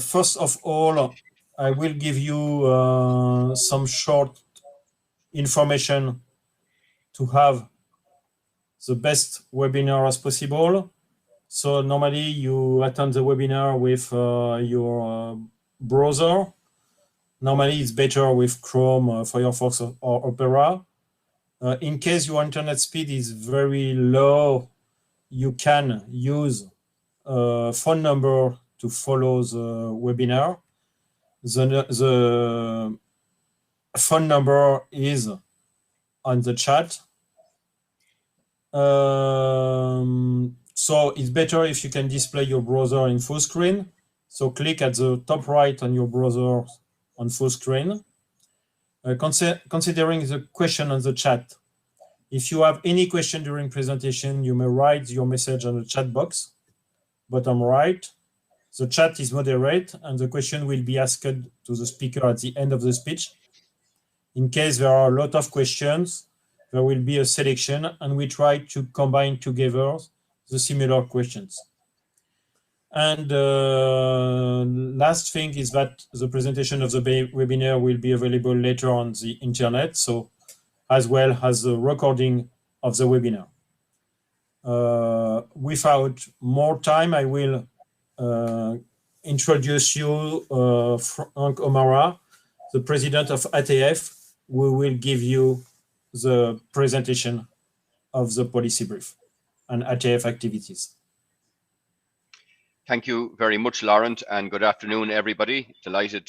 First of all, I will give you some short information to have the best webinar as possible. So normally you attend the webinar with your browser. Normally it's better with Chrome, Firefox, or Opera. In case your internet speed is very low, you can use a phone number to follow the webinar. The phone number is on the chat. So it's better if you can display your browser in full screen. So click at the top right on your browser on full screen. Considering the question on the chat, if you have any question during presentation, you may write your message on the chat box, bottom right. The chat is moderate and the question will be asked to the speaker at the end of the speech. In case there are a lot of questions, there will be a selection and we try to combine together the similar questions. And last thing is that the presentation of the webinar will be available later on the internet, so as well as the recording of the webinar. Without more time, I will introduce you Frank O'Mara, the president of ATF, who will give you the presentation of the policy brief and ATF activities. Thank you very much, Laurent, and good afternoon, everybody. Delighted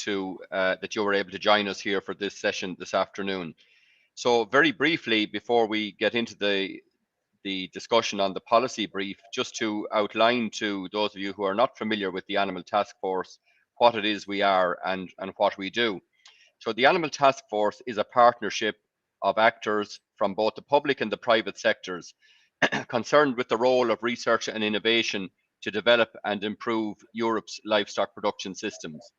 that you were able to join us here for this session this afternoon. So very briefly, before we get into the discussion on the policy brief, just to outline to those of you who are not familiar with the Animal Task Force, what it is we are and what we do. So the Animal Task Force is a partnership of actors from both the public and the private sectors concerned with the role of research and innovation to develop and improve Europe's livestock production systems.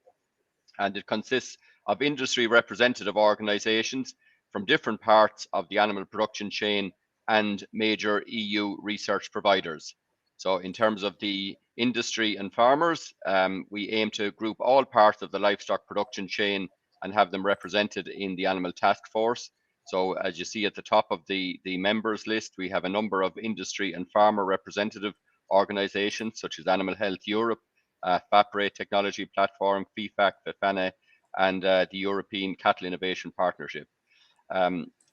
And it consists of industry representative organisations from different parts of the animal production chain and major EU research providers. So in terms of the industry and farmers, we aim to group all parts of the livestock production chain and have them represented in the Animal Task Force. So as you see at the top of the members list, we have a number of industry and farmer representative organisations such as Animal Health Europe, FAPRE Technology Platform, FIFAC, FEFANE, and the European Cattle Innovation Partnership.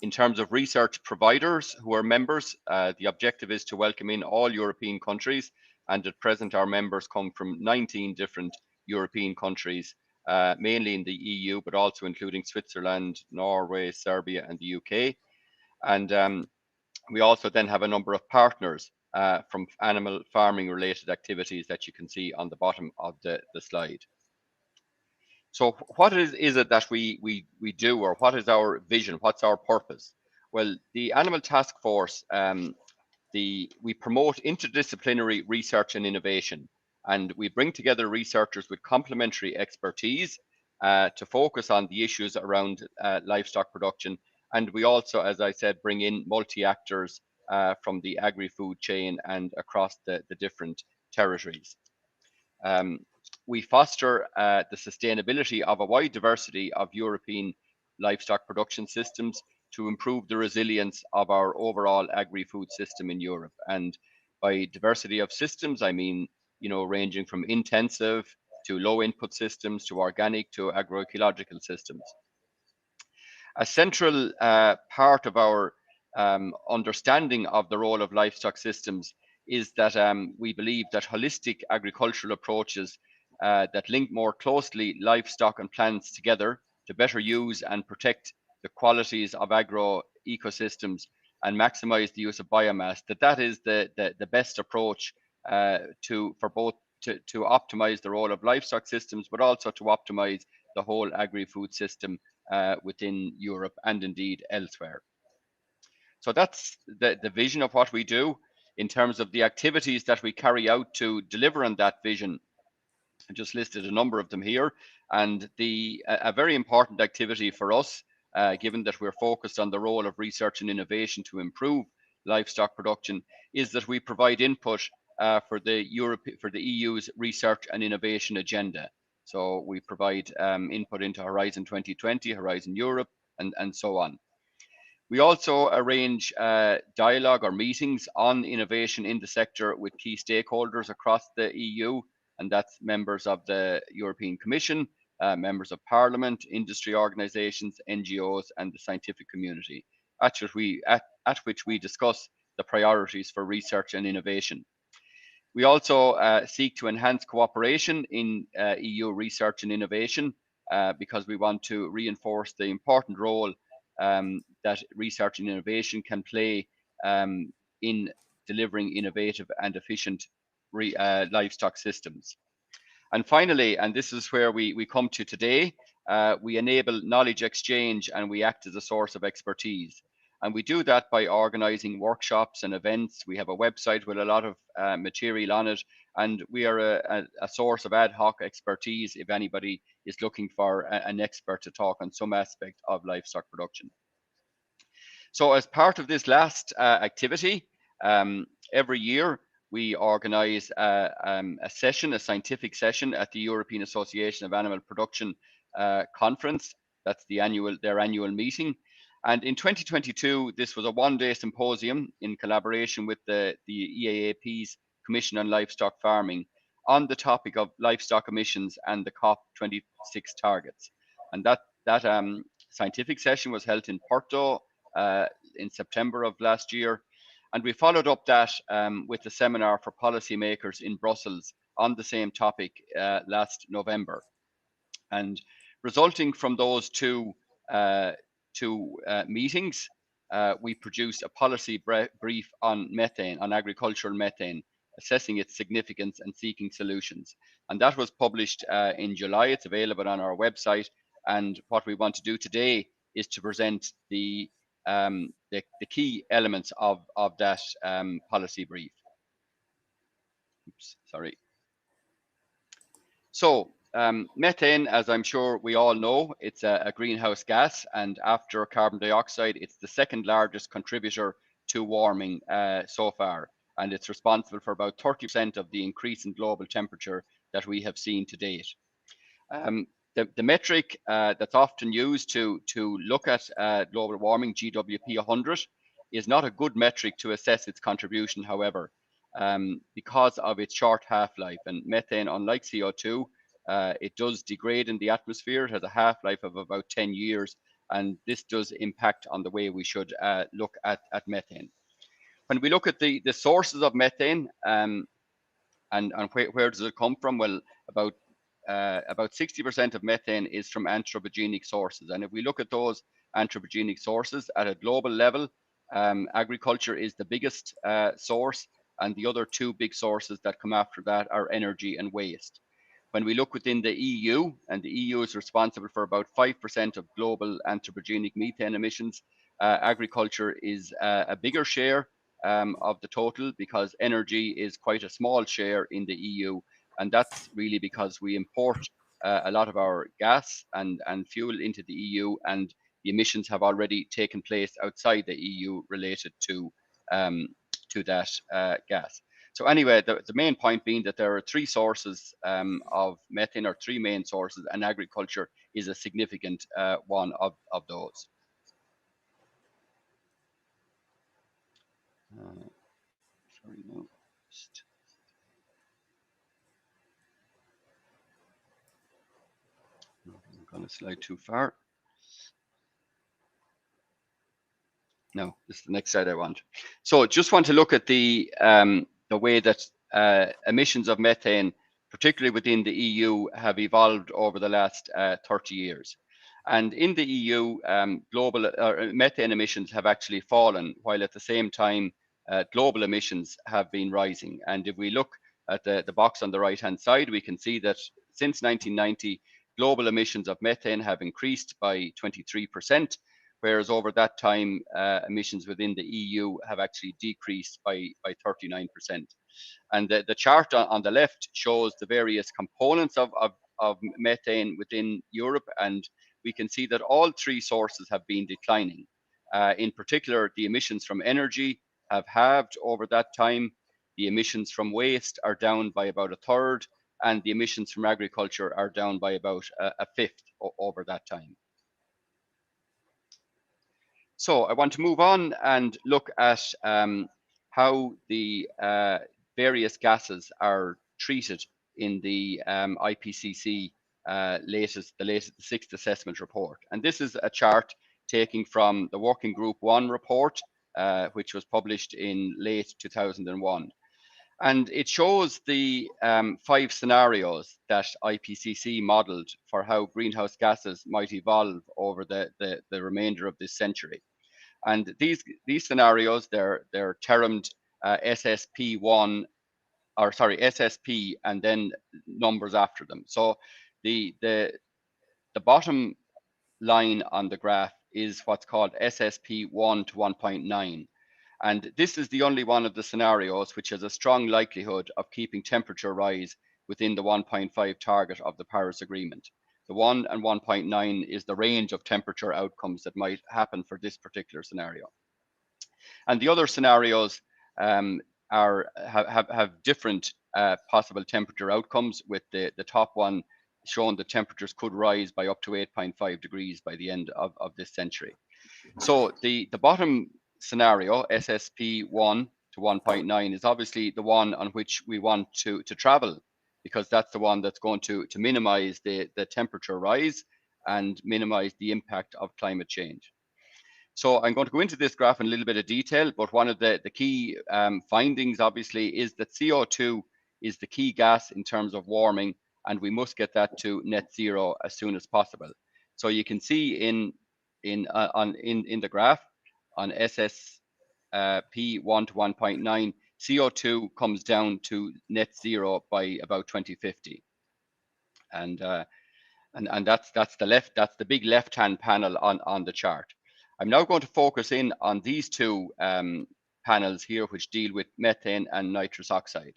In terms of research providers who are members, the objective is to welcome in all European countries, and at present our members come from 19 different European countries, mainly in the EU, but also including Switzerland, Norway, Serbia, and the UK. And we also then have a number of partners from animal farming related activities that you can see on the bottom of the slide. So what is it that we do, or what is our vision? What's our purpose? Well, the Animal Task Force, we promote interdisciplinary research and innovation, and we bring together researchers with complementary expertise to focus on the issues around livestock production. And we also, as I said, bring in multi-actors from the agri-food chain and across the different territories. We foster the sustainability of a wide diversity of European livestock production systems to improve the resilience of our overall agri-food system in Europe. And by diversity of systems, I mean, ranging from intensive to low input systems to organic to agroecological systems. A central part of our understanding of the role of livestock systems is that we believe that holistic agricultural approaches that link more closely livestock and plants together to better use and protect the qualities of agro ecosystems and maximize the use of biomass, that is the best approach to optimize the role of livestock systems, but also to optimize the whole agri-food system within Europe and indeed elsewhere. So that's the vision of what we do. In terms of the activities that we carry out to deliver on that vision, I just listed a number of them here. And a very important activity for us, given that we're focused on the role of research and innovation to improve livestock production, is that we provide input for the EU's research and innovation agenda. So we provide input into Horizon 2020, Horizon Europe, and so on. We also arrange dialogue or meetings on innovation in the sector with key stakeholders across the EU, and that's members of the European Commission, members of Parliament, industry organisations, NGOs, and the scientific community, at which we discuss the priorities for research and innovation. We also seek to enhance cooperation in EU research and innovation because we want to reinforce the important role that research and innovation can play in delivering innovative and efficient livestock systems. And finally, and this is where we come to today, we enable knowledge exchange and we act as a source of expertise. And we do that by organising workshops and events. We have a website with a lot of material on it, and we are a source of ad hoc expertise if anybody is looking for an expert to talk on some aspect of livestock production. So as part of this last activity, every year we organise a session, a scientific session at the European Association of Animal Production conference. That's their annual meeting. And in 2022, this was a one-day symposium in collaboration with the EAAP's Commission on Livestock Farming on the topic of livestock emissions and the COP26 targets. And that scientific session was held in Porto in September of last year. And we followed up that with a seminar for policymakers in Brussels on the same topic last November. And resulting from those two meetings, we produced a policy brief on methane, on agricultural methane, assessing its significance and seeking solutions. And that was published in July. It's available on our website. And what we want to do today is to present the key elements of that policy brief. Oops, sorry. So methane, as I'm sure we all know, it's a greenhouse gas, and after carbon dioxide, it's the second largest contributor to warming so far, and it's responsible for about 30% of the increase in global temperature that we have seen to date. The metric that's often used to look at global warming, GWP 100, is not a good metric to assess its contribution, however, because of its short half-life. And methane, unlike CO2, it does degrade in the atmosphere. It has a half-life of about 10 years, and this does impact on the way we should look at methane. When we look at the sources of methane and where does it come from, well, about 60% of methane is from anthropogenic sources. And if we look at those anthropogenic sources at a global level, agriculture is the biggest source, and the other two big sources that come after that are energy and waste. When we look within the EU, and the EU is responsible for about 5% of global anthropogenic methane emissions, agriculture is a bigger share of the total because energy is quite a small share in the EU. And that's really because we import a lot of our gas and fuel into the EU, and the emissions have already taken place outside the EU related to that gas. So anyway, the main point being that there are three sources of methane, or three main sources, and agriculture is a significant one of those. Sorry, no. I'm going to slide too far. No, this is the next slide I want. So just want to look at the way that emissions of methane, particularly within the EU, have evolved over the last 30 years. And in the EU, global methane emissions have actually fallen, while at the same time, global emissions have been rising. And if we look at the box on the right-hand side, we can see that since 1990, global emissions of methane have increased by 23%, whereas over that time, emissions within the EU have actually decreased by 39%. And the chart on the left shows the various components of methane within Europe, and we can see that all three sources have been declining. In particular, the emissions from energy have halved over that time. The emissions from waste are down by about a third, and the emissions from agriculture are down by about a fifth over that time. So I want to move on and look at how the various gases are treated in the IPCC the latest sixth assessment report. And this is a chart taking from the Working Group 1 report, which was published in late 2001. And it shows the 5 scenarios that IPCC modeled for how greenhouse gases might evolve over the remainder of this century. And these scenarios, they're termed SSP1, or sorry, SSP, and then numbers after them. So the bottom line on the graph is what's called SSP 1 to 1.9. And this is the only one of the scenarios which has a strong likelihood of keeping temperature rise within the 1.5 target of the Paris Agreement. The 1 and 1.9 is the range of temperature outcomes that might happen for this particular scenario. And the other scenarios have different possible temperature outcomes, with the top one showing that temperatures could rise by up to 8.5 degrees by the end of this century. So the bottom scenario, SSP 1 to 1.9, is obviously the one on which we want to travel, because that's the one that's going to minimize the temperature rise and minimize the impact of climate change. So I'm going to go into this graph in a little bit of detail, but one of the key findings, obviously, is that CO2 is the key gas in terms of warming, and we must get that to net zero as soon as possible. So you can see in the graph on SSP 1 to 1.9, CO2 comes down to net zero by about 2050, and that's the big left-hand panel on the chart. I'm now going to focus in on these two panels here, which deal with methane and nitrous oxide.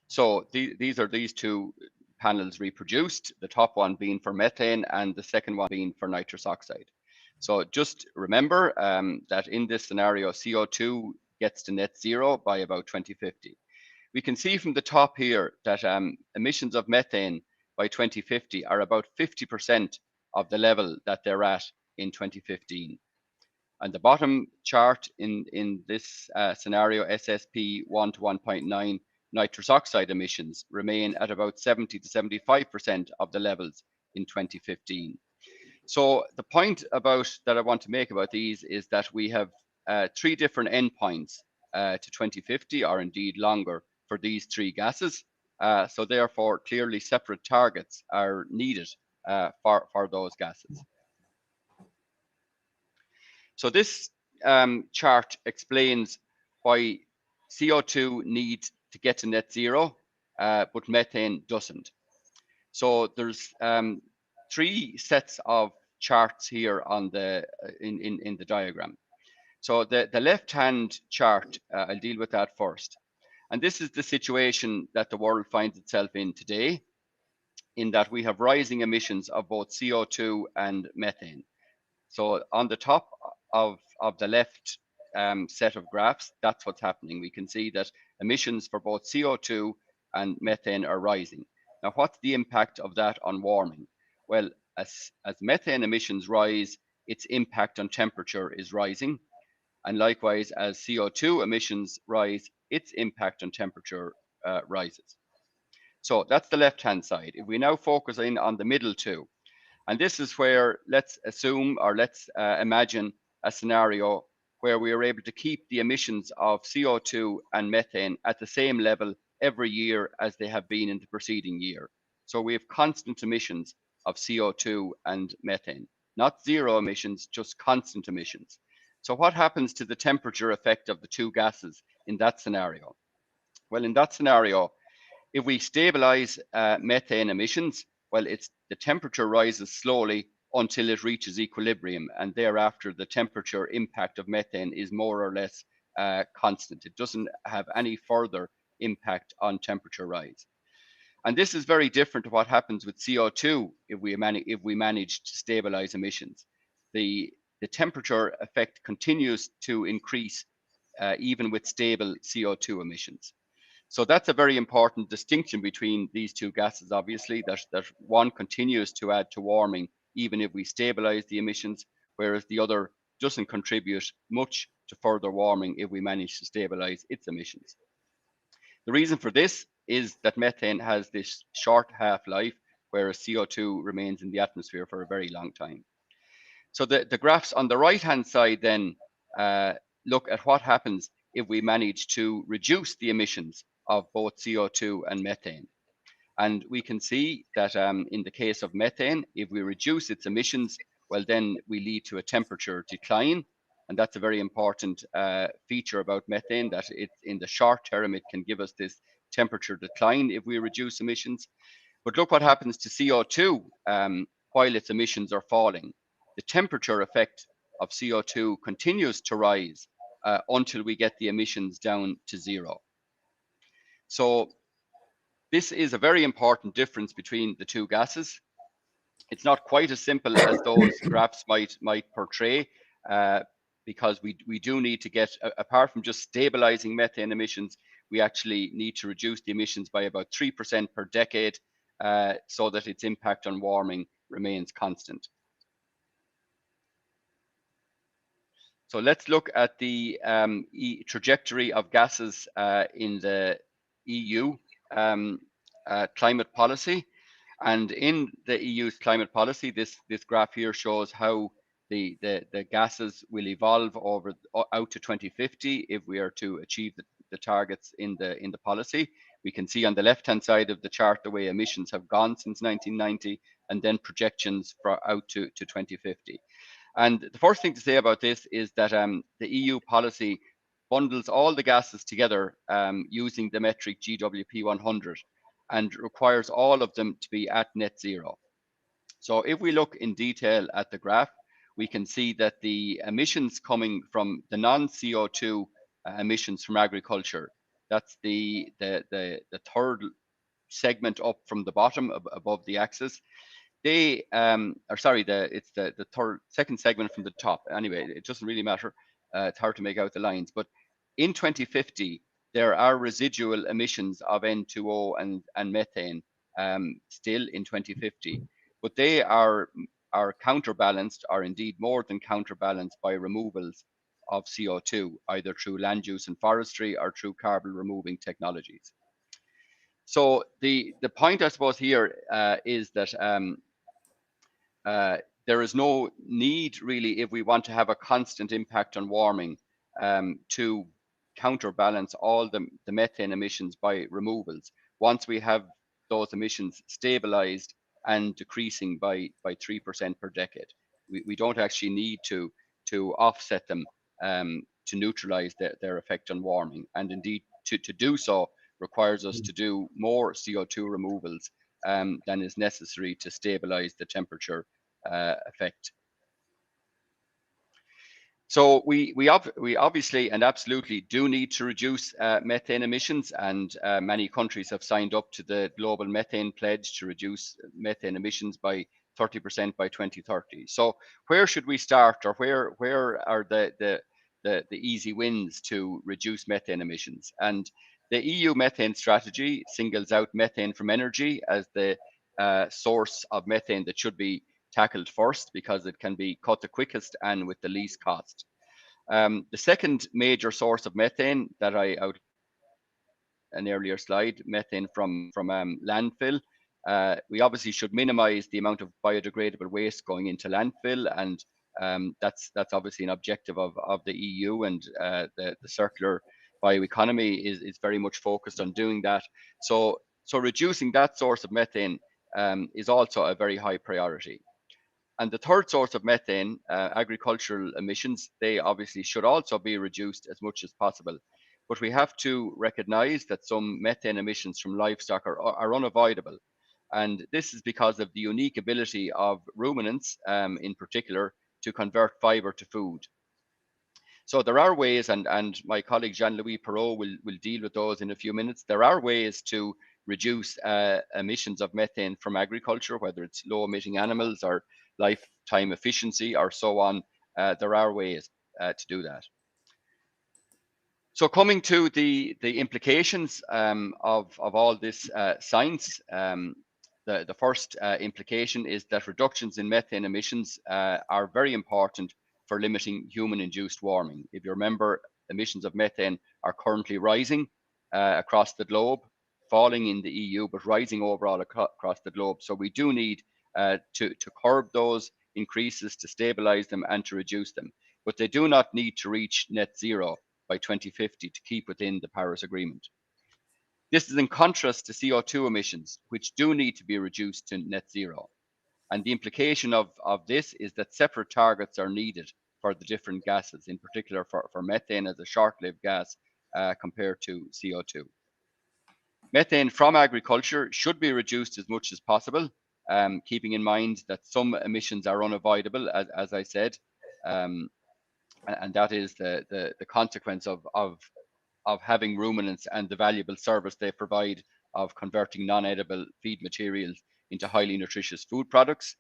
So these are these two panels reproduced, the top one being for methane and the second one being for nitrous oxide. So just remember that in this scenario, CO2 gets to net zero by about 2050. We can see from the top here that emissions of methane by 2050 are about 50% of the level that they're at in 2015. And the bottom chart in this scenario, SSP 1 to 1.9, nitrous oxide emissions remain at about 70 to 75% of the levels in 2015. So the point that I want to make about these is that we have 3 different endpoints to 2050, or indeed longer, for these 3 gases. So therefore, clearly separate targets are needed for those gases. So this chart explains why CO2 needs to get to net zero, but methane doesn't. So there's 3 sets of charts here on in the diagram. So the left-hand chart, I'll deal with that first. And this is the situation that the world finds itself in today, in that we have rising emissions of both CO2 and methane. So on the top of the left set of graphs, that's what's happening. We can see that emissions for both CO2 and methane are rising. Now, what's the impact of that on warming? Well, as methane emissions rise, its impact on temperature is rising. And likewise, as CO2 emissions rise, its impact on temperature rises. So that's the left-hand side. If we now focus in on the middle two, and this is where let's assume, or let's imagine a scenario where we are able to keep the emissions of CO2 and methane at the same level every year as they have been in the preceding year. So we have constant emissions of CO2 and methane, not zero emissions, just constant emissions. So what happens to the temperature effect of the 2 gases in that scenario? Well, in that scenario, if we stabilize methane emissions, well, the temperature rises slowly until it reaches equilibrium, and thereafter the temperature impact of methane is more or less constant. It doesn't have any further impact on temperature rise. And this is very different to what happens with CO2 if we manage to stabilize emissions. The temperature effect continues to increase even with stable CO2 emissions. So that's a very important distinction between these two gases, obviously, that one continues to add to warming even if we stabilize the emissions, whereas the other doesn't contribute much to further warming if we manage to stabilize its emissions. The reason for this is that methane has this short half-life, whereas CO2 remains in the atmosphere for a very long time. So the graphs on the right-hand side then look at what happens if we manage to reduce the emissions of both CO2 and methane. And we can see that in the case of methane, if we reduce its emissions, well, then we lead to a temperature decline. And that's a very important feature about methane, that in the short term, it can give us this temperature decline if we reduce emissions. But look what happens to CO2 while its emissions are falling. The temperature effect of CO2 continues to rise until we get the emissions down to zero. So this is a very important difference between the two gases. It's not quite as simple as those graphs might portray, because we do need to get, apart from just stabilizing methane emissions, we actually need to reduce the emissions by about 3% per decade so that its impact on warming remains constant. So let's look at the trajectory of gases in the EU climate policy. And in the EU's climate policy, this graph here shows how the gases will evolve over out to 2050 if we are to achieve the targets in the policy. We can see on the left-hand side of the chart the way emissions have gone since 1990, and then projections for out to 2050. And the first thing to say about this is that the EU policy bundles all the gases together using the metric GWP 100 and requires all of them to be at net zero. So if we look in detail at the graph, we can see that the emissions coming from the non-CO2 emissions from agriculture, that's the third segment up from the bottom above the axis. They it's the second segment from the top. Anyway, it doesn't really matter. It's hard to make out the lines. But in 2050, there are residual emissions of N2O and methane still in 2050, but they are counterbalanced, or indeed more than counterbalanced, by removals of CO2, either through land use and forestry or through carbon removing technologies. So the point, I suppose, here is that there is no need really, if we want to have a constant impact on warming, to counterbalance all the methane emissions by removals once we have those emissions stabilized and decreasing by 3% per decade. We don't actually need to offset them to neutralize their effect on warming. And indeed, to do so requires us to do more CO2 removals than is necessary to stabilize the temperature effect. So we obviously and absolutely do need to reduce methane emissions, and many countries have signed up to the global methane pledge to reduce methane emissions by 30% by 2030. So where should we start, or where are the easy wins to reduce methane emissions? And the EU Methane Strategy singles out methane from energy as the source of methane that should be tackled first, because it can be cut the quickest and with the least cost. The second major source of methane that I outlined in an earlier slide, methane from landfill. We obviously should minimize the amount of biodegradable waste going into landfill, and that's obviously an objective of the EU, and the circular bioeconomy is very much focused on doing that. So reducing that source of methane is also a very high priority. And the third source of methane, agricultural emissions, they obviously should also be reduced as much as possible. But we have to recognize that some methane emissions from livestock are unavoidable. And this is because of the unique ability of ruminants, in particular, to convert fiber to food. So there are ways, and my colleague Jean-Louis Perrault will deal with those in a few minutes. There are ways to reduce emissions of methane from agriculture, whether it's low emitting animals or lifetime efficiency or so on. There are ways to do that. So coming to the implications of all this science, the first implication is that reductions in methane emissions are very important for limiting human-induced warming. If you remember, emissions of methane are currently rising across the globe, falling in the EU, but rising overall across the globe. So we do need to curb those increases, to stabilize them and to reduce them. But they do not need to reach net zero by 2050 to keep within the Paris Agreement. This is in contrast to CO2 emissions, which do need to be reduced to net zero. And the implication of this is that separate targets are needed for the different gases, in particular for methane as a short-lived gas compared to CO2. Methane from agriculture should be reduced as much as possible, keeping in mind that some emissions are unavoidable, as I said, and that is the consequence of having ruminants and the valuable service they provide of converting non-edible feed materials into highly nutritious food products.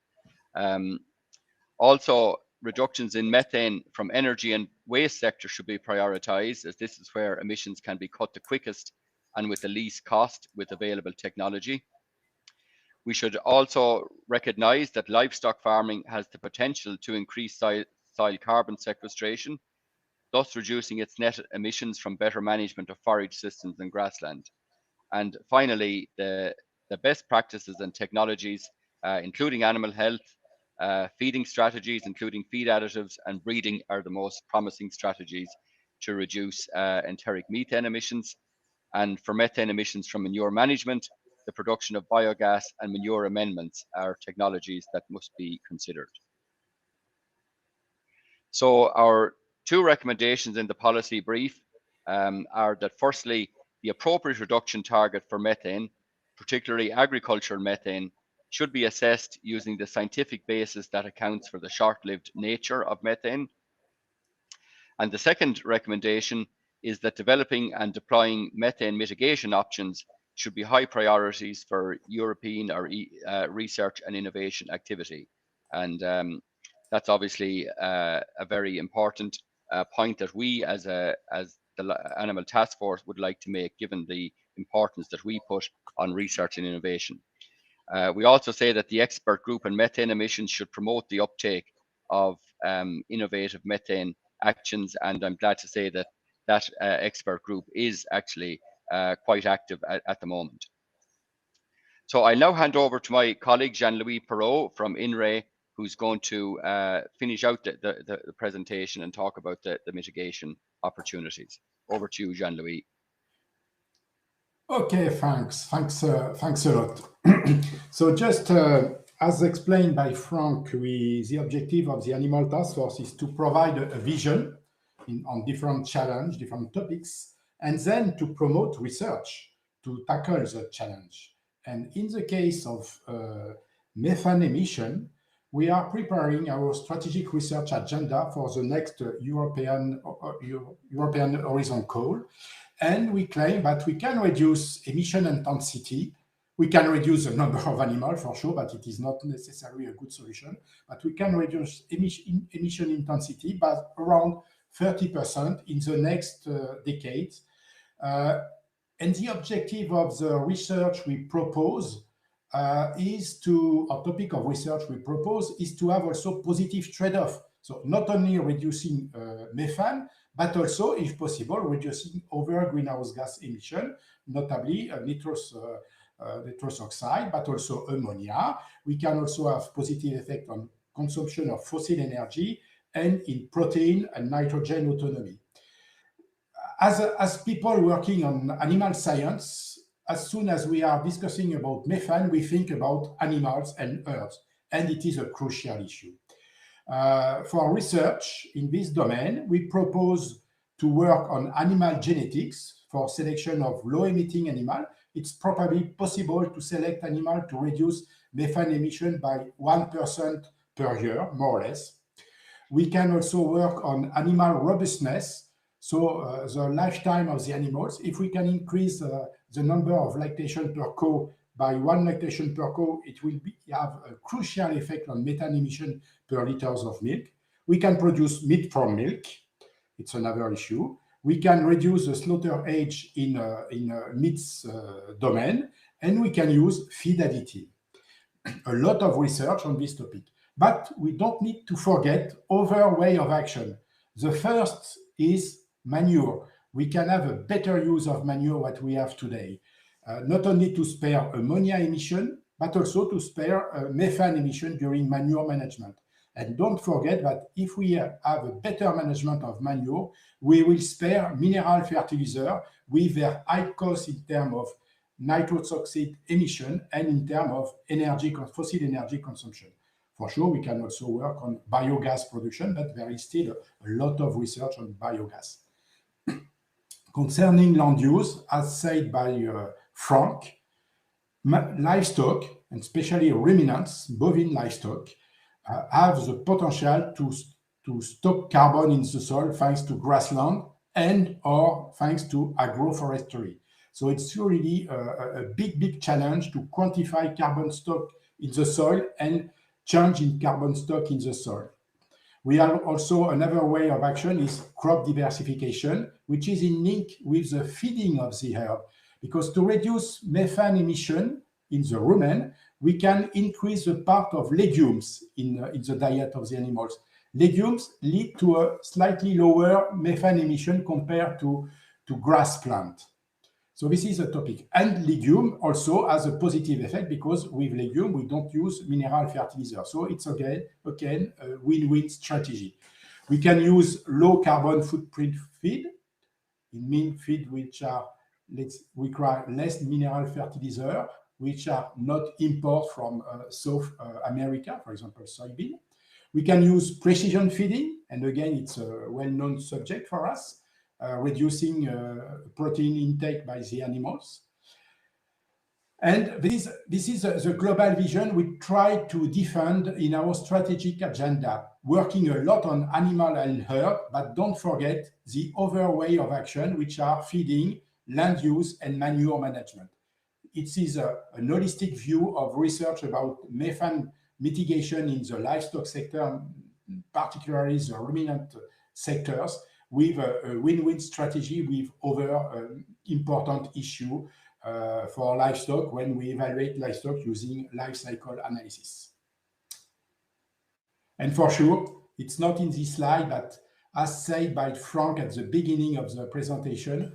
Also, reductions in methane from energy and waste sector should be prioritized, as this is where emissions can be cut the quickest and with the least cost with available technology. We should also recognize that livestock farming has the potential to increase soil carbon sequestration, thus reducing its net emissions from better management of forage systems and grassland. And finally, the best practices and technologies, including animal health, feeding strategies, including feed additives and breeding, are the most promising strategies to reduce enteric methane emissions. And for methane emissions from manure management, the production of biogas and manure amendments are technologies that must be considered. So our two recommendations in the policy brief are that firstly, the appropriate reduction target for methane, particularly agricultural methane, should be assessed using the scientific basis that accounts for the short-lived nature of methane. And the second recommendation is that developing and deploying methane mitigation options should be high priorities for European or research and innovation activity. And that's obviously a very important point that we as the Animal Task Force would like to make, given the importance that we put on research and innovation. We also say that the expert group on methane emissions should promote the uptake of innovative methane actions, and I'm glad to say that that expert group is actually quite active at the moment. So I now hand over to my colleague Jean-Louis Perrault from INRAE, who's going to finish out the presentation and talk about the mitigation opportunities. Over to you, Jean-Louis. Okay, thanks a lot. So just as explained by Frank, the objective of the Animal Task Force is to provide a vision on different challenges, different topics, and then to promote research to tackle the challenge. And in the case of methane emission, we are preparing our strategic research agenda for the next European Horizon Call. And we claim that we can reduce emission intensity. We can reduce the number of animals for sure, but it is not necessarily a good solution. But we can reduce emission intensity by around 30% in the next decade. And the objective of the research we propose is to, our topic of research we propose is to have also positive trade-off. So not only reducing methane, but also, if possible, reducing other greenhouse gas emission, notably nitrous oxide, but also ammonia. We can also have positive effect on consumption of fossil energy and in protein and nitrogen autonomy. As people working on animal science, as soon as we are discussing about methane, we think about animals and Earth, and it is a crucial issue. For research in this domain, we propose to work on animal genetics for selection of low-emitting animal. It's probably possible to select animal to reduce methane emission by 1% per year, more or less. We can also work on animal robustness, so the lifetime of the animals. If we can increase the number of lactation per cow by 1 lactation per cow, it will have a crucial effect on methane emission per liters of milk. We can produce meat from milk. It's another issue. We can reduce the slaughter age in meats domain, and we can use feed additive. A lot of research on this topic. But we don't need to forget other way of action. The first is manure. We can have a better use of manure what we have today, not only to spare ammonia emission, but also to spare methane emission during manure management. And don't forget that if we have a better management of manure, we will spare mineral fertilizer with their high cost in terms of nitrous oxide emission and in terms of fossil energy consumption. For sure, we can also work on biogas production, but there is still a lot of research on biogas. Concerning land use, as said by Frank, livestock, and especially ruminants, bovine livestock, have the potential to stock carbon in the soil thanks to grassland and or thanks to agroforestry. So it's really a big challenge to quantify carbon stock in the soil and change in carbon stock in the soil. We have also another way of action is crop diversification, which is in link with the feeding of the herb. Because to reduce methane emission in the rumen, we can increase the part of legumes in the diet of the animals. Legumes lead to a slightly lower methane emission compared to grass plant. So this is a topic. And legume also has a positive effect because with legume, we don't use mineral fertilizer. So it's again a win-win strategy. We can use low carbon footprint feed. It means feed which are require less mineral fertilizer, which are not import from South America, for example, soybean. We can use precision feeding, and again, it's a well-known subject for us, reducing protein intake by the animals. And this is the global vision we try to defend in our strategic agenda, working a lot on animal and herb, but don't forget the other way of action, which are feeding, land use, and manure management. It is an holistic view of research about methane mitigation in the livestock sector, particularly the ruminant sectors, with a win-win strategy with other important issue for livestock when we evaluate livestock using life cycle analysis. And for sure, it's not in this slide, but as said by Frank at the beginning of the presentation,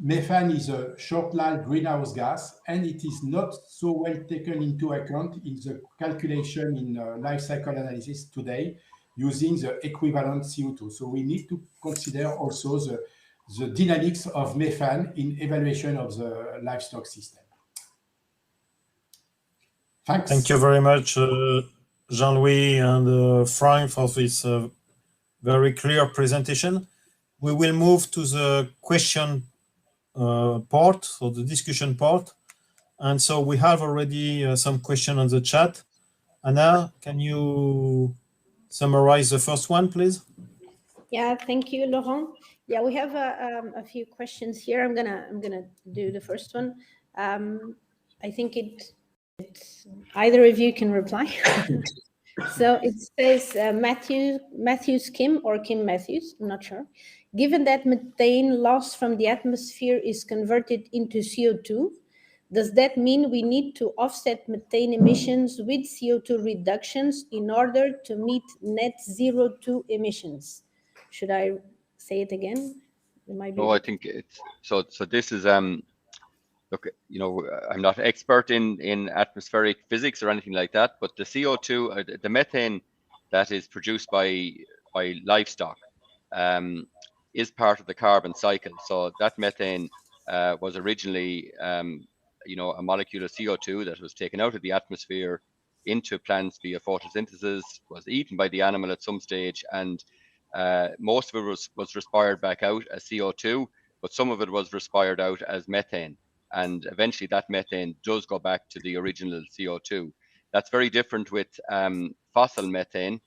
methane is a short-lived greenhouse gas, and it is not so well taken into account in the calculation in life cycle analysis today using the equivalent CO2. So we need to consider also the dynamics of methane in evaluation of the livestock system. Thanks. Thank you very much, Jean-Louis and Frank, for this very clear presentation. We will move to the question part, so the discussion part. And so we have already some question on the chat. Anna, can you summarize the first one, please? Yeah, thank you, Laurent. Yeah, we have a few questions here. I'm gonna do the first one. I think it's either of you can reply. So it says Matthews Kim or Kim Matthews, I'm not sure. Given that methane loss from the atmosphere is converted into CO2, does that mean we need to offset methane emissions with CO2 reductions in order to meet net zero 2 emissions? Should I say it again? No, I think it's so this is look, you know, I'm not expert in atmospheric physics or anything like that, but the CO2, the methane that is produced by livestock is part of the carbon cycle. So that methane was originally you know, a molecule of CO2 that was taken out of the atmosphere into plants via photosynthesis, was eaten by the animal at some stage, and most of it was respired back out as CO2, but some of it was respired out as methane. And eventually that methane does go back to the original CO2. That's very different with fossil methane,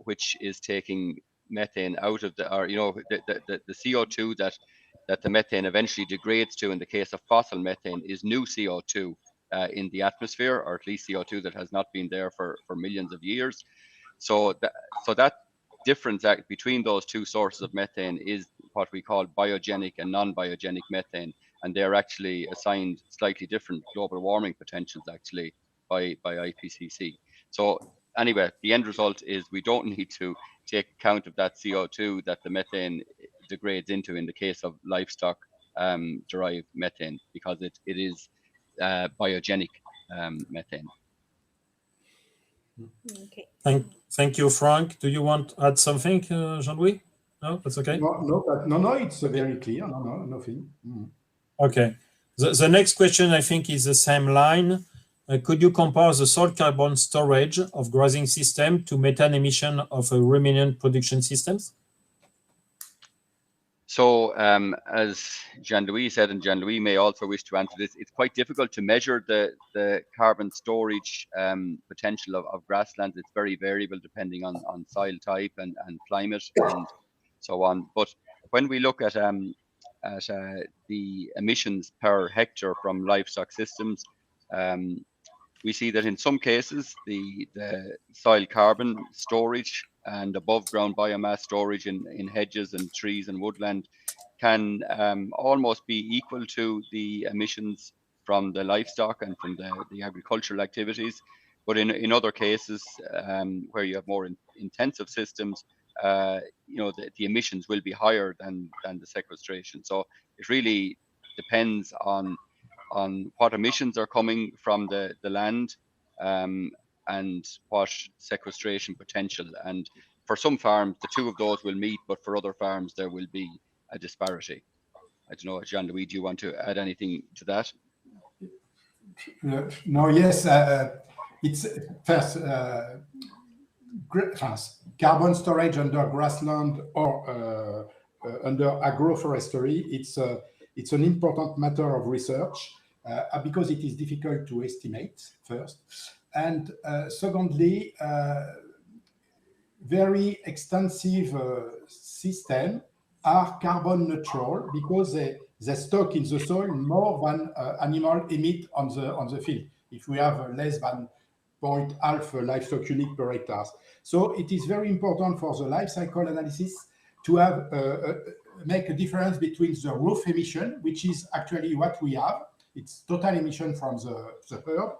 which is taking methane out of the, or, you know, the CO2 that the methane eventually degrades to in the case of fossil methane is new CO2 in the atmosphere, or at least CO2 that has not been there for millions of years. So that difference between those two sources of methane is what we call biogenic and non-biogenic methane, and they're actually assigned slightly different global warming potentials actually by IPCC. So anyway, the end result is we don't need to take account of that CO2 that the methane degrades into in the case of livestock derived methane, because it is biogenic methane. Okay. Thank you, Frank. Do you want to add something, Jean-Louis? No, that's okay. No, it's very clear. No, nothing. Okay. The next question, I think, is the same line. Could you compare the soil carbon storage of grazing system to methane emission of ruminant production systems? So as Jean-Louis said, and Jean-Louis may also wish to answer this, it's quite difficult to measure the carbon storage potential of grasslands. It's very variable depending on soil type and climate and so on. But when we look at the emissions per hectare from livestock systems, we see that in some cases the soil carbon storage and above ground biomass storage in hedges and trees and woodland can almost be equal to the emissions from the livestock and from the agricultural activities. But in other cases where you have more intensive systems, the emissions will be higher than the sequestration. So it really depends on what emissions are coming from the land and what sequestration potential. And for some farms, the two of those will meet, but for other farms, there will be a disparity. I don't know, Jean-Louis, do you want to add anything to that? No, yes, it's first carbon storage under grassland or under agroforestry. It's an important matter of research because it is difficult to estimate first, and secondly, very extensive systems are carbon neutral because they stock in the soil more than animal emit on the field. If we have less than 0.5 livestock unit per hectare. So it is very important for the life cycle analysis to have make a difference between the roof emission, which is actually what we have, it's total emission from the herd,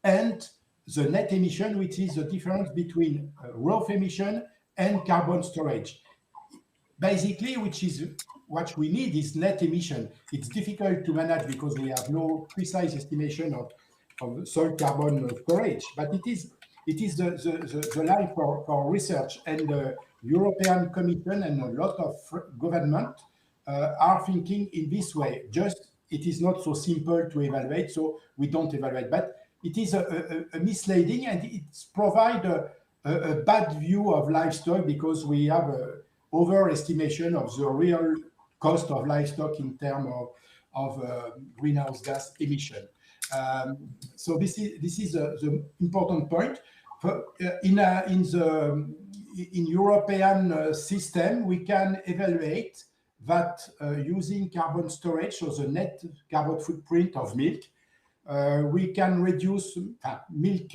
and the net emission, which is the difference between roof emission and carbon storage. Basically, which is what we need is net emission. It's difficult to manage because we have no precise estimation of soil carbon storage, but it is the line for research, and the European Commission and a lot of government are thinking in this way. Just it is not so simple to evaluate, so we don't evaluate, but it is a misleading, and it provides a bad view of livestock because we have a overestimation of the real cost of livestock in terms of greenhouse gas emission. So this is the important point. In European system, we can evaluate that using carbon storage, so the net carbon footprint of milk, we can reduce milk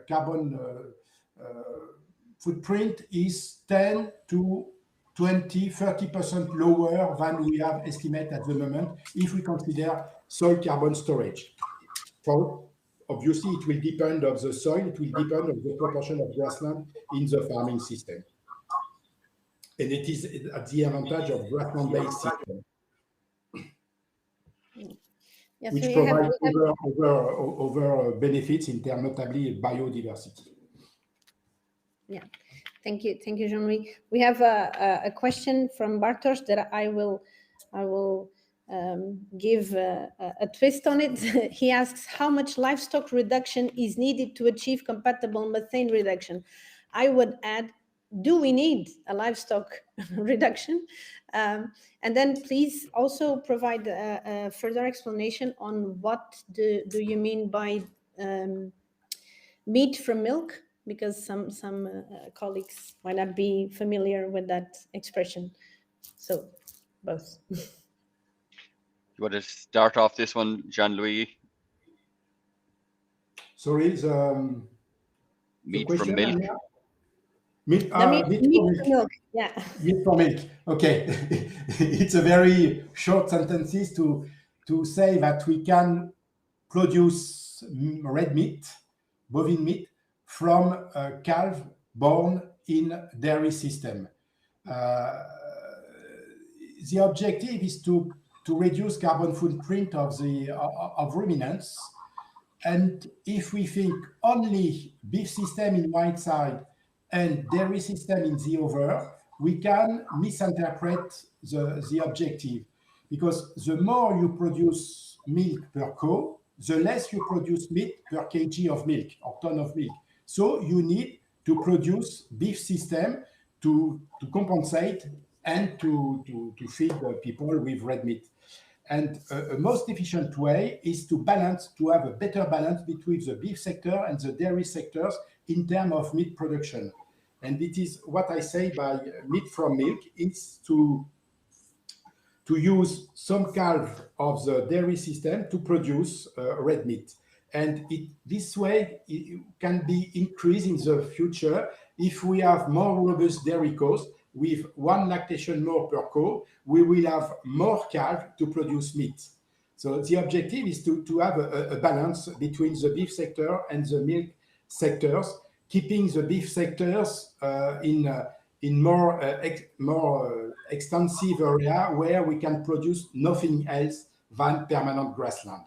carbon footprint is 10 to 20, 30% lower than we have estimated at the moment if we consider soil carbon storage. So obviously, it will depend on the soil, it will depend on the proportion of grassland in the farming system. And it is at the advantage of grassland-based system, Yes, which provides over benefits in terms notably biodiversity. Yeah, thank you, Jean-Louis. We have a question from Bartosz that I will give a twist on it. He asks, how much livestock reduction is needed to achieve compatible methane reduction? I would add, do we need a livestock reduction? And then please also provide a further explanation on what do you mean by meat from milk, because some colleagues might not be familiar with that expression. So both. You want to start off this one, Jean-Louis? Sorry, meat from milk. Meat, The meat, meat meat for to milk. milk. Yeah. Meat for milk. Okay, it's a very short sentences to say that we can produce red meat, bovine meat, from a calf born in dairy system. The objective is to reduce carbon footprint of ruminants. And if we think only beef system in one side and dairy system in the other, we can misinterpret the objective, because the more you produce milk per cow, the less you produce meat per kg of milk or ton of milk. So you need to produce beef system to compensate and to feed people with red meat. And a most efficient way is to have a better balance between the beef sector and the dairy sectors in terms of meat production. And it is what I say by meat from milk. It's to use some calf of the dairy system to produce red meat. And this way it can be increased in the future if we have more robust dairy cows. With one lactation more per cow, we will have more calf to produce meat. So the objective is to have a balance between the beef sector and the milk sectors, keeping the beef sectors in more extensive area where we can produce nothing else than permanent grassland.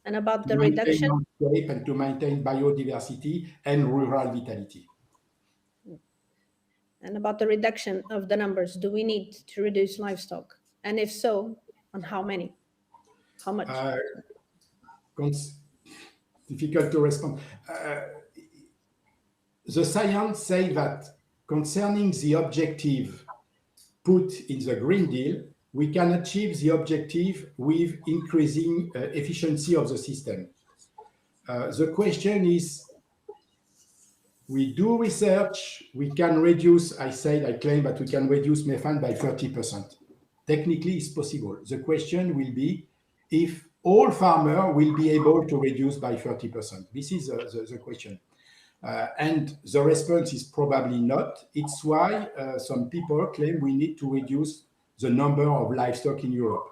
And about the reduction? And to maintain biodiversity and rural vitality. And about the reduction of the numbers, do we need to reduce livestock? And if so, on how many? How much? Difficult to respond. The science say that concerning the objective put in the Green Deal, we can achieve the objective with increasing efficiency of the system. The question is, we do research, we can reduce, I claim that we can reduce methane by 30%. Technically, it's possible. The question will be if all farmers will be able to reduce by 30%. This is the question. And the response is probably not. It's why some people claim we need to reduce the number of livestock in Europe.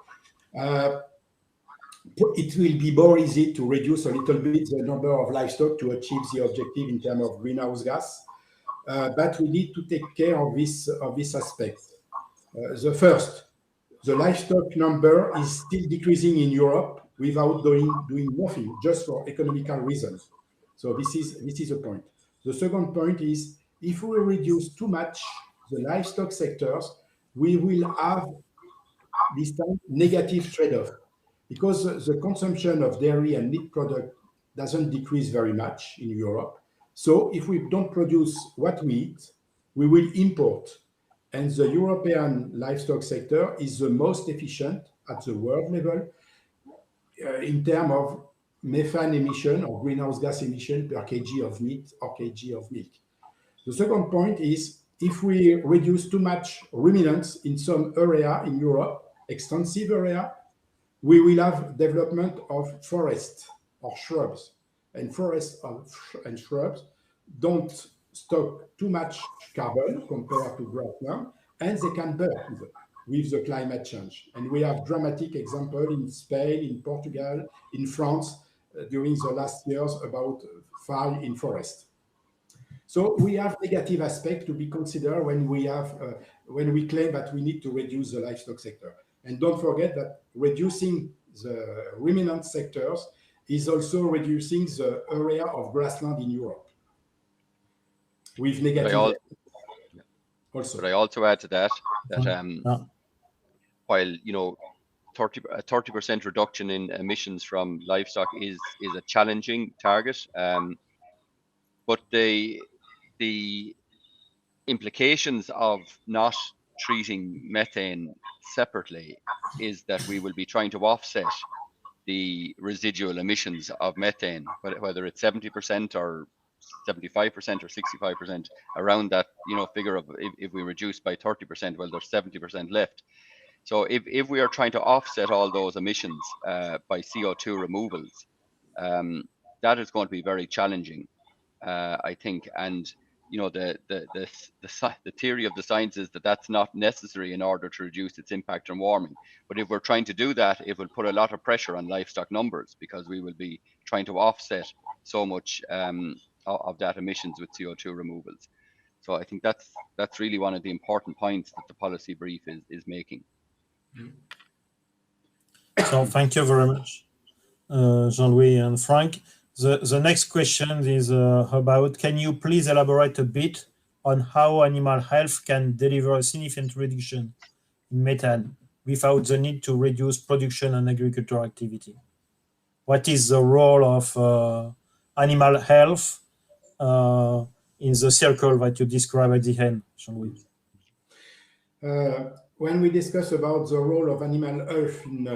It will be more easy to reduce a little bit the number of livestock to achieve the objective in terms of greenhouse gas, but we need to take care of this aspect. The livestock number is still decreasing in Europe without doing nothing, just for economical reasons. So this is a point. The second point is, if we reduce too much the livestock sectors, we will have this time negative trade-off, because the consumption of dairy and meat product doesn't decrease very much in Europe. So if we don't produce what we eat, we will import. And the European livestock sector is the most efficient at the world level in terms of methane emission or greenhouse gas emission per kg of meat or kg of milk. The second point is, if we reduce too much ruminants in some area in Europe, extensive area, we will have development of forests or shrubs. And forests and shrubs don't stock too much carbon compared to grassland, and they can burn with the climate change. And we have dramatic example in Spain, in Portugal, in France during the last years about fire in forest. So we have negative aspect to be considered when we claim that we need to reduce the livestock sector. And don't forget that reducing the ruminant sectors is also reducing the area of grassland in Europe with negative. But I also add to that while 30% reduction in emissions from livestock is a challenging target, but the implications of not treating methane separately is that we will be trying to offset the residual emissions of methane, whether it's 70% or 75% or 65%, around that figure of if we reduce by 30%, well, there's 70% left. So if we are trying to offset all those emissions by CO2 removals, that is going to be very challenging, I think. And the theory of the science is that that's not necessary in order to reduce its impact on warming. But if we're trying to do that, it will put a lot of pressure on livestock numbers, because we will be trying to offset so much of that emissions with CO2 removals. So I think that's really one of the important points that the policy brief is making. So thank you very much, Jean-Louis and Frank. The next question is about, can you please elaborate a bit on how animal health can deliver a significant reduction in methane without the need to reduce production and agricultural activity? What is the role of animal health in the circle that you describe at the end, Jean-Louis? When we discuss about the role of animal health in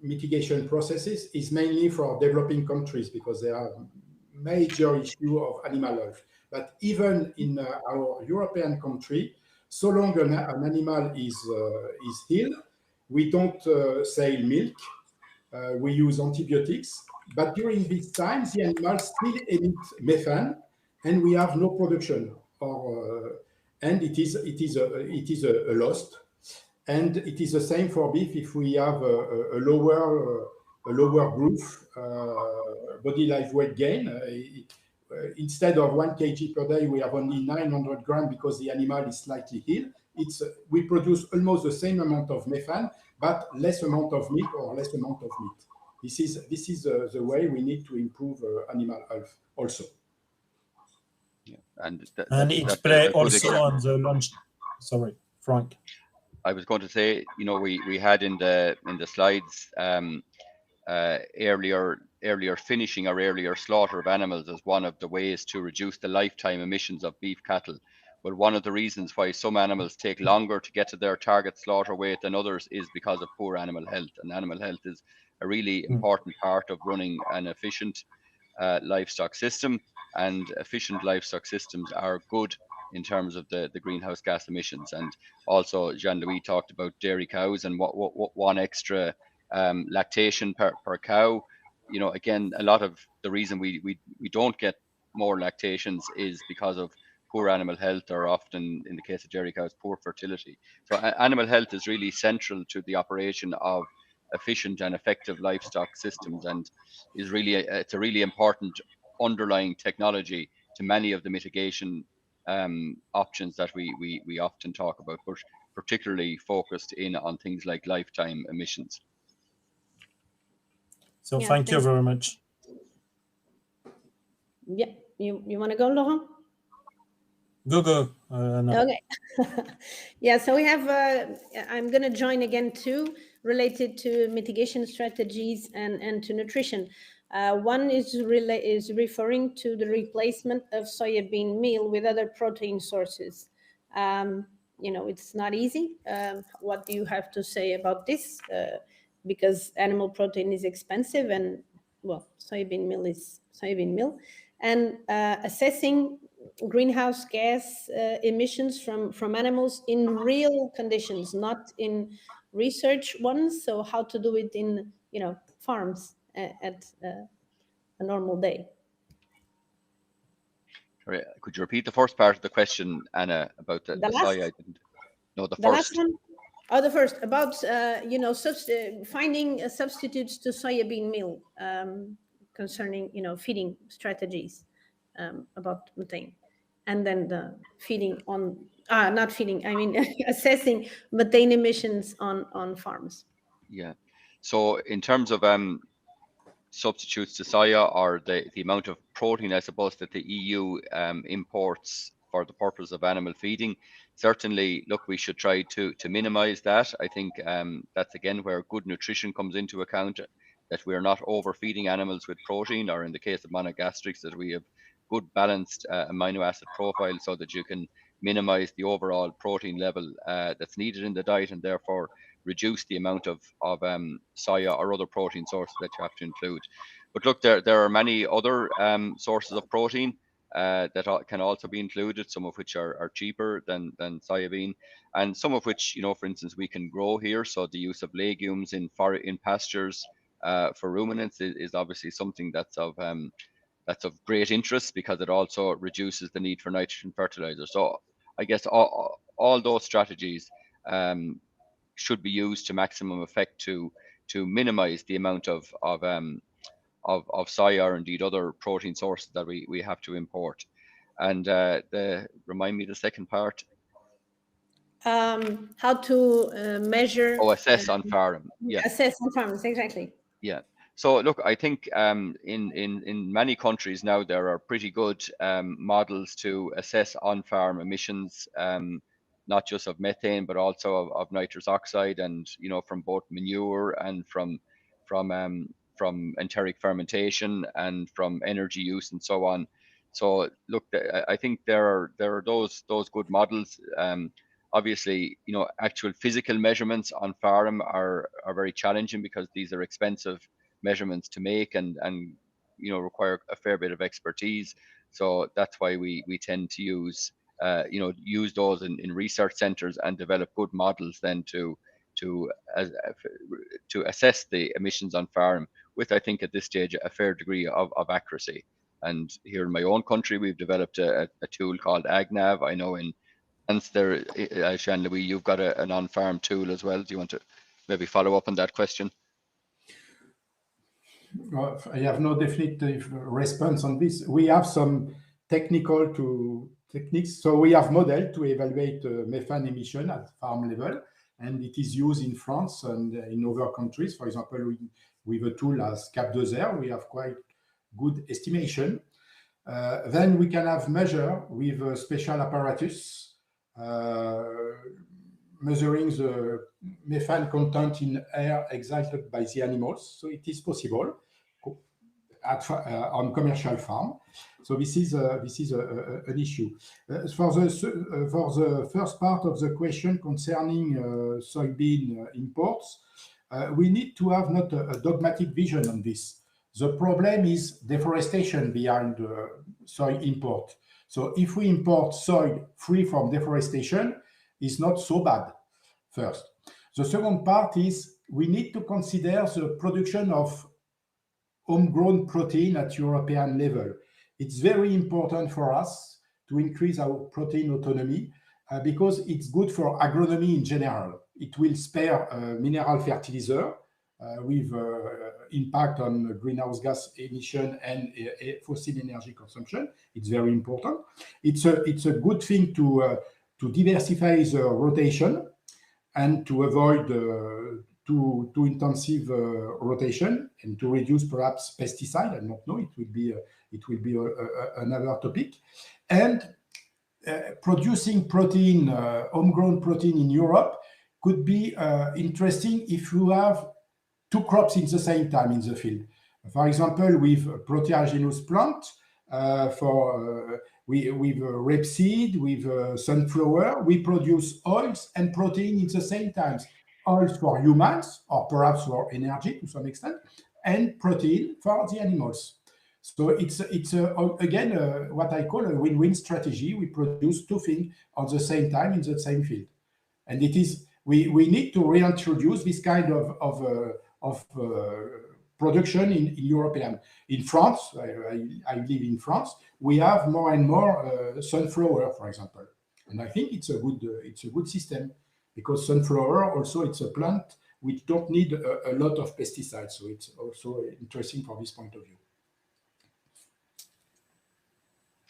mitigation processes, is mainly for developing countries, because there are major issue of animal health. But even in our European country, so long an animal is ill, we don't sell milk, we use antibiotics. But during this time, the animals still emit methane, and we have no production, and it is a loss. And it is the same for beef. If we have a lower growth, body life weight gain, instead of 1 kg per day, we have only 900 grams because the animal is slightly ill. We produce almost the same amount of methane, but less amount of milk or less amount of meat. This is the way we need to improve animal health also. Yeah, and it play also on the launch. Sorry, Frank. I was going to say, we had in the slides earlier finishing or earlier slaughter of animals as one of the ways to reduce the lifetime emissions of beef cattle. But one of the reasons why some animals take longer to get to their target slaughter weight than others is because of poor animal health. And animal health is a really important part of running an efficient livestock system. And efficient livestock systems are good in terms of the greenhouse gas emissions. And also Jean-Louis talked about dairy cows and what one extra lactation per cow. Again, a lot of the reason we don't get more lactations is because of poor animal health, or often in the case of dairy cows, poor fertility. So animal health is really central to the operation of efficient and effective livestock systems, and is really it's a really important underlying technology to many of the mitigation options that we often talk about, but particularly focused in on things like lifetime emissions. So thank you very much. Yeah, you want to go, Laurent? Go. No. Okay. Yeah, so we have, I'm going to join again too, related to mitigation strategies and to nutrition. One is referring to the replacement of soybean meal with other protein sources. It's not easy. What do you have to say about this? Because animal protein is expensive, and well, soybean meal is soybean meal. And assessing greenhouse gas emissions from animals in real conditions, not in research ones. So how to do it in farms at a normal day. Sorry, could you repeat the first part of the question, Anna, about the soy? I didn't know the first. Last one. Oh, the first, about finding substitutes to soybean meal, concerning feeding strategies, about methane, and then the feeding on not feeding, I mean assessing methane emissions on farms. Yeah, so in terms of substitutes to soya, or the amount of protein, I suppose, that the EU imports for the purpose of animal feeding, certainly, look, we should try to minimize that. I think that's again where good nutrition comes into account, that we're not overfeeding animals with protein, or in the case of monogastrics, that we have good balanced amino acid profile, so that you can minimize the overall protein level that's needed in the diet, and therefore reduce the amount of soya or other protein sources that you have to include. But look, there are many other sources of protein that can also be included, some of which are cheaper than soybean, and some of which, for instance, we can grow here. So the use of legumes in pastures for ruminants is obviously something that's that's of great interest, because it also reduces the need for nitrogen fertilizer. So I guess all those strategies should be used to maximum effect to minimize the amount of soy, or indeed other protein sources that we have to import. And remind me the second part. How to measure? Assess on farm. Yeah. Assess on farms, exactly. Yeah. So look, I think in many countries now there are pretty good models to assess on-farm emissions, not just of methane, but also of nitrous oxide, and from both manure and from enteric fermentation and from energy use and so on. So look, I think there are those good models. Obviously, actual physical measurements on farm are very challenging, because these are expensive measurements to make, and require a fair bit of expertise. So that's why we tend to use those in research centers and develop good models then to assess the emissions on farm with, I think at this stage, a fair degree of accuracy. And here in my own country, we've developed a tool called AgNav. I know in France there, Jean-Louis, you've got an on-farm tool as well. Do you want to maybe follow up on that question? I have no definitive response on this. We have some techniques. So we have model to evaluate methane emission at farm level, and it is used in France and in other countries. For example, with a tool as Cap2Air, we have quite good estimation. Then we can have measure with a special apparatus measuring the methane content in air exhaled by the animals. So it is possible on commercial farm. So this is an issue. For the first part of the question concerning soybean imports, we need to have not a dogmatic vision on this. The problem is deforestation behind soy import. So if we import soy free from deforestation, it's not so bad, first. The second part is we need to consider the production of homegrown protein at European level. It's very important for us to increase our protein autonomy because it's good for agronomy in general. It will spare mineral fertilizer with impact on greenhouse gas emission and fossil energy consumption. It's very important. It's a good thing to diversify the rotation and to avoid too intensive rotation, and to reduce perhaps pesticide. I don't know. It will be another topic. And producing protein, homegrown protein in Europe could be interesting if you have two crops in the same time in the field. For example, with proteaginous plant, with rapeseed, with sunflower, we produce oils and protein in the same time. Oils for humans, or perhaps for energy to some extent, and protein for the animals. So it's again what I call a win-win strategy. We produce two things at the same time in the same field, and it is we need to reintroduce this kind of production in European. In France, I live in France. We have more and more sunflower, for example, and I think it's a good system. Because sunflower also, it's a plant which don't need a lot of pesticides. So it's also interesting from this point of view.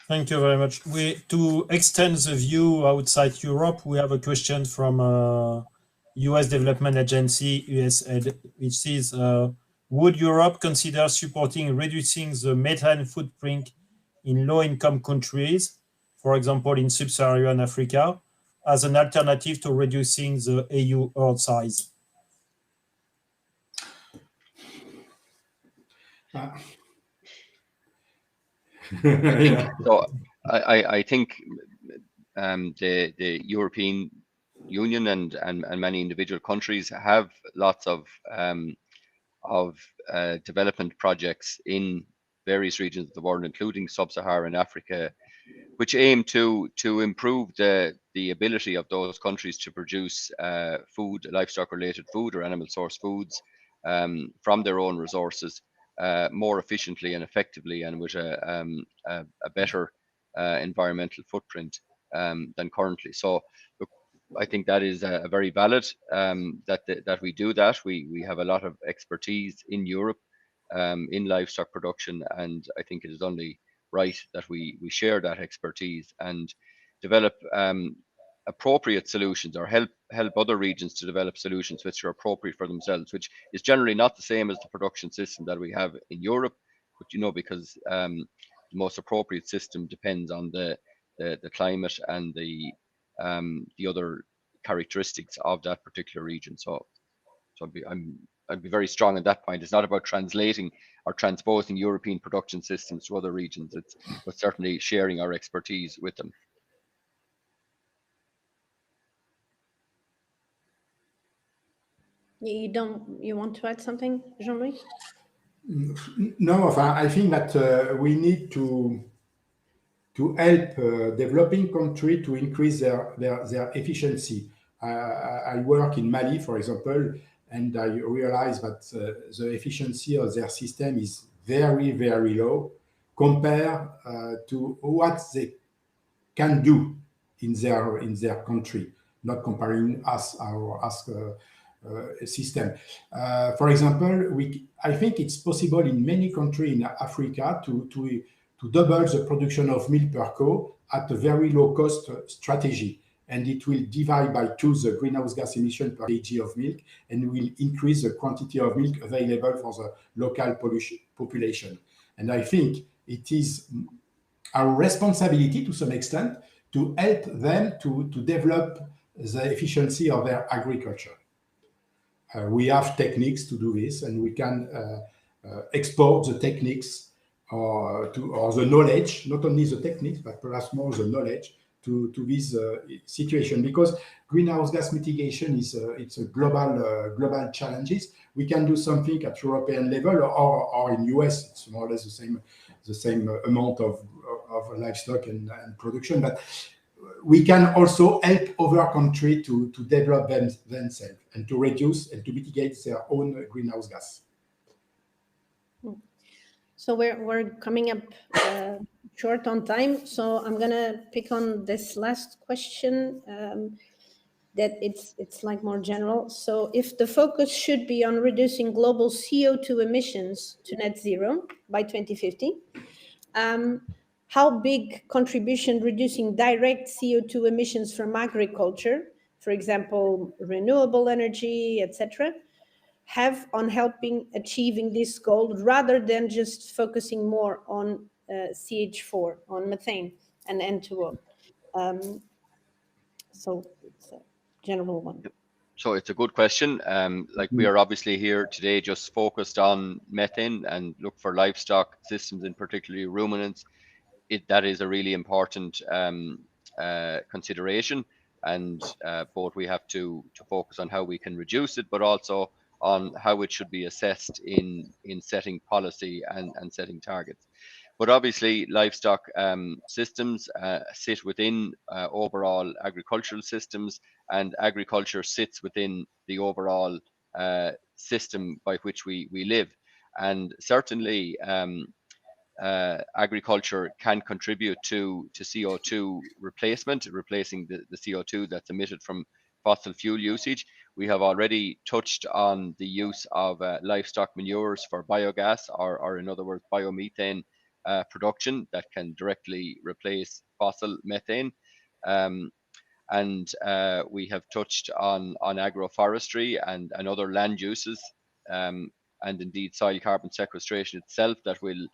Thank you very much. To extend the view outside Europe, we have a question from US Development Agency, USAID, which says, would Europe consider supporting reducing the methane footprint in low-income countries, for example, in sub-Saharan Africa, as an alternative to reducing the EU herd size? So I think the European Union and many individual countries have lots of development projects in various regions of the world, including sub-Saharan Africa, which aim to improve the ability of those countries to produce food, livestock-related food or animal source foods from their own resources. more efficiently and effectively, and with a better environmental footprint than currently. So look, I think that is a very valid that we do that. We have a lot of expertise in Europe in livestock production, and I think it is only right that we share that expertise and develop appropriate solutions, or help other regions to develop solutions which are appropriate for themselves, which is generally not the same as the production system that we have in Europe, but because the most appropriate system depends on the climate and the other characteristics of that particular region. So I'd be very strong on that point. It's not about translating or transposing European production systems to other regions, but certainly sharing our expertise with them. You want to add something, Jean-Louis? No, I think that we need to help developing countries to increase their efficiency. I work in Mali, for example, and I realize that the efficiency of their system is very, very low compared to what they can do in their country, not comparing our system. For example, I think it's possible in many countries in Africa to double the production of milk per cow at a very low cost strategy. And it will divide by 2 the greenhouse gas emission per kg of milk, and will increase the quantity of milk available for the local population. And I think it is our responsibility to some extent to help them to develop the efficiency of their agriculture. We have techniques to do this, and we can export the techniques or the knowledge, not only the techniques, but perhaps more the knowledge to this situation. Because greenhouse gas mitigation it's a global challenges. We can do something at European level, or in US, it's more or less the same amount of livestock and production, but we can also help other countries to develop themselves and to reduce and to mitigate their own greenhouse gas. So we're coming up short on time, so I'm gonna pick on this last question that it's like more general. So if the focus should be on reducing global CO2 emissions to net zero by 2050, how big contribution reducing direct CO2 emissions from agriculture, for example, renewable energy, etc., have on helping achieving this goal, rather than just focusing more on CH4, on methane and N2O? So it's a general one. So it's a good question. Like, we are obviously here today just focused on methane, and look, for livestock systems, in particularly ruminants, that is a really important consideration, and both we have to focus on how we can reduce it, but also on how it should be assessed in setting policy and setting targets. But obviously, livestock systems sit within overall agricultural systems, and agriculture sits within the overall system by which we live. And certainly, agriculture can contribute to CO2 replacing the CO2 that's emitted from fossil fuel usage. We have already touched on the use of livestock manures for biogas, or in other words, biomethane production that can directly replace fossil methane. And we have touched on agroforestry and other land uses, and indeed soil carbon sequestration itself, that will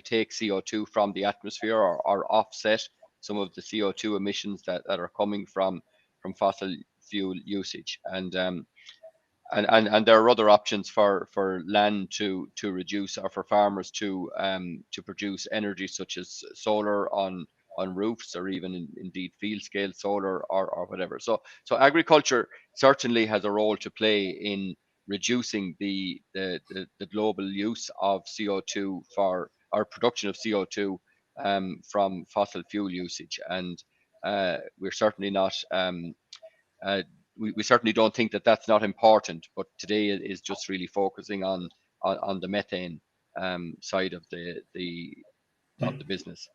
take CO2 from the atmosphere, or offset some of the CO2 emissions that are coming from fossil fuel usage. And there are other options for land to reduce, or for farmers to produce energy, such as solar on roofs, or even indeed field scale solar, or whatever. So agriculture certainly has a role to play in reducing the global use of CO2 for our production of CO2 from fossil fuel usage. And we're certainly not we certainly don't think that that's not important, but today is just really focusing on on the methane side of the business.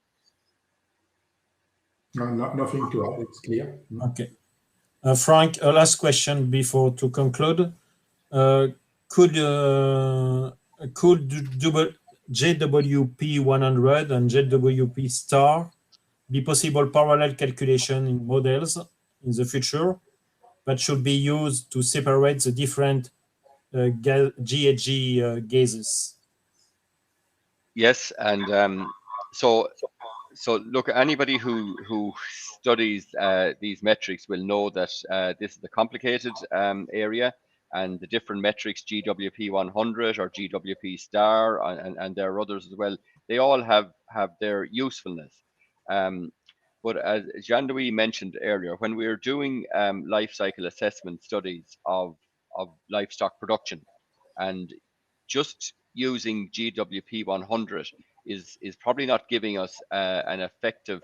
No, nothing to add. It's clear. Okay. Frank, a last question before to conclude. Could JWP 100 and JWP star be possible parallel calculation in models in the future that should be used to separate the different GHG gases? Yes, and so look, anybody who studies these metrics will know that this is a complicated area, and the different metrics, GWP 100 or GWP star, and there are others as well, they all have their usefulness. But as Jean-Louis mentioned earlier, when we're doing life cycle assessment studies of livestock production, and just using GWP 100 is probably not giving us an effective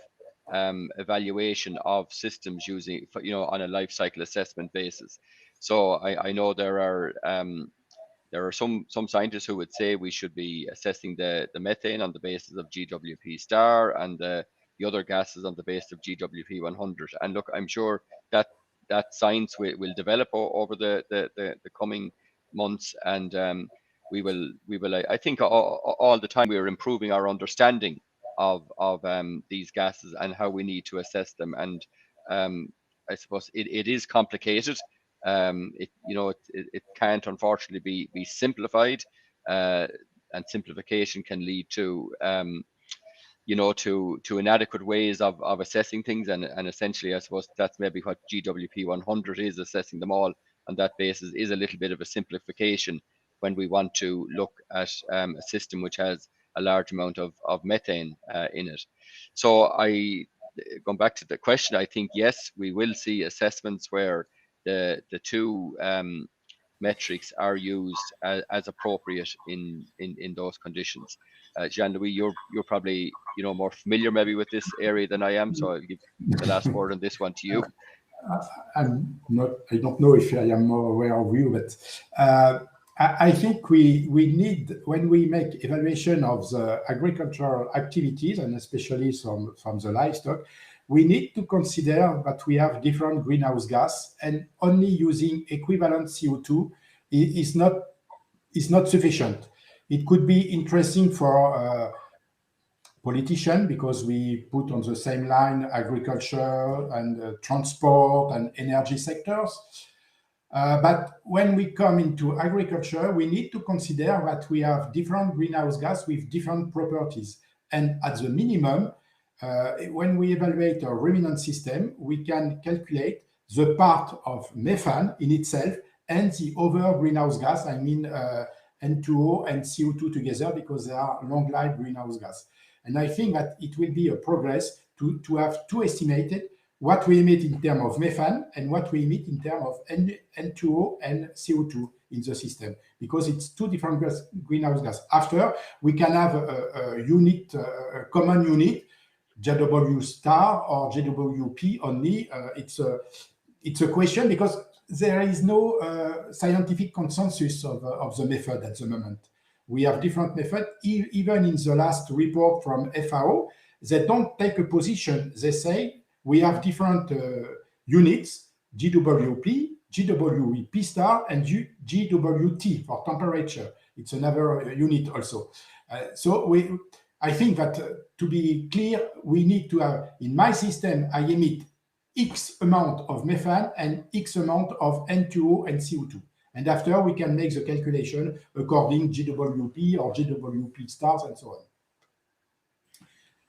evaluation of systems using, on a life cycle assessment basis. So I know there are some scientists who would say we should be assessing the methane on the basis of GWP star and the other gases on the basis of GWP 100. And look, I'm sure that science will develop over the coming months, and we will. I think all the time we are improving our understanding of these gases and how we need to assess them. And I suppose it is complicated. It can't unfortunately be simplified, and simplification can lead to to inadequate ways of assessing things, and essentially I suppose that's maybe what GWP 100 is, assessing them all on that basis is a little bit of a simplification when we want to look at a system which has a large amount of methane in it. So going back to the question, I think yes, we will see assessments where the two metrics are used as appropriate in those conditions. Jean-Louis, you're probably more familiar maybe with this area than I am, so I'll give the last word on this one to you. I don't know if I am more aware of you, but I think we need, when we make evaluation of the agricultural activities, and especially from the livestock, we need to consider that we have different greenhouse gas, and only using equivalent CO2 is not sufficient. It could be interesting for politicians because we put on the same line agriculture and transport and energy sectors. But when we come into agriculture, we need to consider that we have different greenhouse gas with different properties. And at the minimum, when we evaluate a ruminant system, we can calculate the part of methane in itself and the other greenhouse gas, I mean N2O and CO2 together, because they are long-lived greenhouse gas. And I think that it will be a progress to have two estimated, what we emit in terms of methane and what we emit in terms of N2O and CO2 in the system, because it's two different greenhouse gas. After, we can have a unit, a common unit, JW star or JWP only. It's a question because there is no scientific consensus of the method at the moment. We have different methods. Even in the last report from FAO, they don't take a position. They say we have different units, GWP, GWP star, and GWT for temperature. It's another unit also. I think that to be clear, we need to have, in my system, I emit X amount of methane and X amount of N2O and CO2. And after, we can make the calculation according GWP or GWP stars and so on.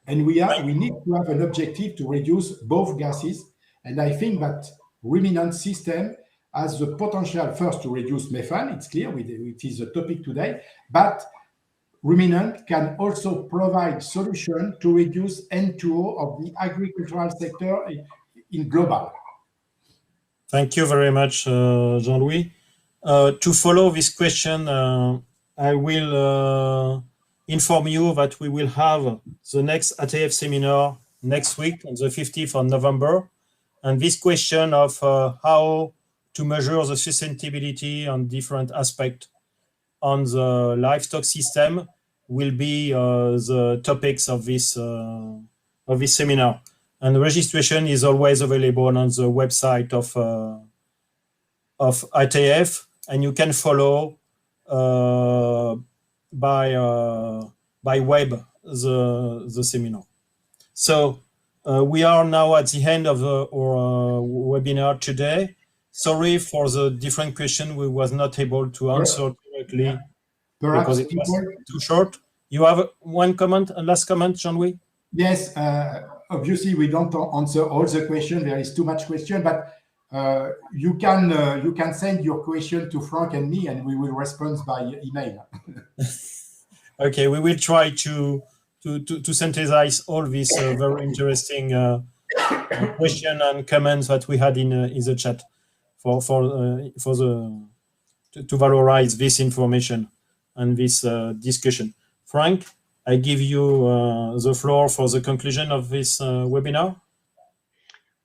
And we need to have an objective to reduce both gases. And I think that ruminant system has the potential first to reduce methane. It's clear, it is the topic today. But ruminant can also provide solution to reduce N2O of the agricultural sector in global. Thank you very much, Jean-Louis. To follow this question, I will inform you that we will have the next ATF seminar next week on the 15th of November. And this question of how to measure the sustainability on different aspects on the livestock system will be the topics of this seminar. And registration is always available on the website of ITF, and you can follow by web the seminar. So we are now at the end of our webinar today. Sorry for the different question we was not able to answer directly because it was too short. You have one comment, a last comment, Jean-Louis? Yes, obviously we don't answer all the questions. There is too much question, but you can send your question to Frank and me, and we will respond by email. Okay, we will try to synthesize all these very interesting question and comments that we had in the chat to valorize this information and this discussion. Frank, I give you the floor for the conclusion of this webinar.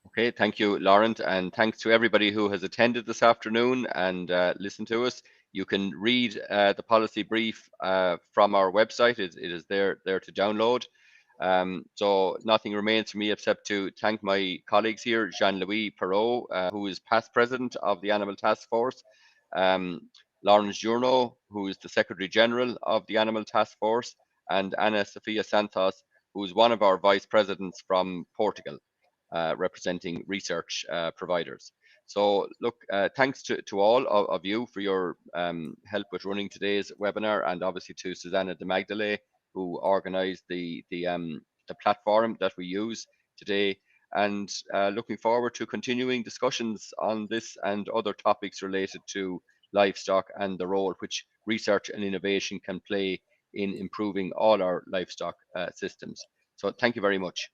Okay, thank you, Laurent, and thanks to everybody who has attended this afternoon and listened to us. You can read the policy brief from our website. It is there to download. So nothing remains for me except to thank my colleagues here, Jean-Louis Perrault, who is past president of the Animal Task Force, Laurence Journo, who is the Secretary General of the Animal Task Force, and Ana Sofia Santos, who is one of our vice presidents from Portugal, representing research providers. So look, thanks to all of you for your help with running today's webinar, and obviously to Susanna de Magdalene, who organized the platform that we use today, and looking forward to continuing discussions on this and other topics related to livestock and the role which research and innovation can play in improving all our livestock systems. So thank you very much.